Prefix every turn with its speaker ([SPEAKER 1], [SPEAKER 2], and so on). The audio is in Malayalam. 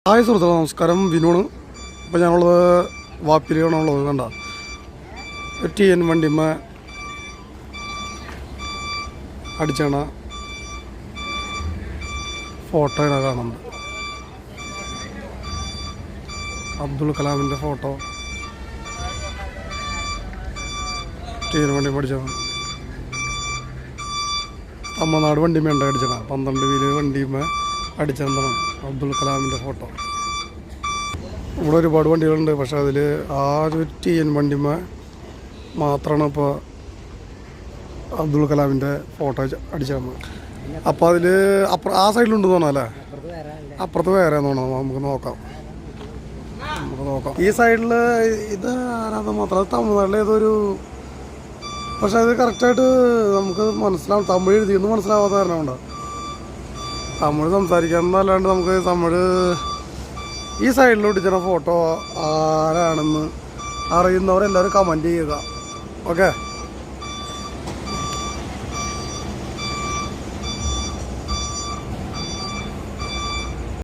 [SPEAKER 1] ഹായ് സുഹൃത്തുക്കളെ, നമസ്കാരം. വിനോണ്. ഇപ്പോൾ ഞങ്ങളുള്ളത് വാപ്പിയിലാണുള്ളത്. കണ്ട TN വണ്ടിമ്മ അടിച്ചണ ഫോട്ടോയാണ് കാണുന്നത്. അബ്ദുൽ കലാമിൻ്റെ ഫോട്ടോ TN വണ്ടി പഠിച്ചതാണ്. തമിഴ്നാട് വണ്ടിമേ ഉണ്ട് അടിച്ചണ 12 വീല് വണ്ടിമേ അടിച്ചതാണ് അബ്ദുൽ കലാമിൻ്റെ ഫോട്ടോ. ഇവിടെ ഒരുപാട് വണ്ടികളുണ്ട്, പക്ഷെ അതിൽ ആ ഒരു TN വണ്ടിമേ മാത്രമാണ് ഇപ്പോൾ അബ്ദുൽ കലാമിൻ്റെ ഫോട്ടോ അടിച്ചത്. അപ്പോൾ അതിൽ ആ സൈഡിലുണ്ടെന്ന് തോന്നാം അല്ലേ? അപ്പുറത്ത് വേറെ തോന്നണം. നമുക്ക് നോക്കാം. ഈ സൈഡിൽ ഇത് ആരാധന മാത്രം തമിഴ്നാട്ടിൽ ഏതൊരു, പക്ഷെ അത് കറക്റ്റായിട്ട് നമുക്ക് മനസ്സിലാവും. തമിഴ് എഴുതിയൊന്നും മനസ്സിലാവാത്ത കാരണം കൊണ്ട് തമിഴ് സംസാരിക്കാമെന്നല്ലാണ്ട് നമുക്ക് തമിഴ് ഈ സൈഡിൽ ഒട്ടിച്ചിരുന്ന ഫോട്ടോ ആരാണെന്ന് അറിയുന്നവരെല്ലാവരും കമൻറ്റ് ചെയ്യുക. ഓക്കെ.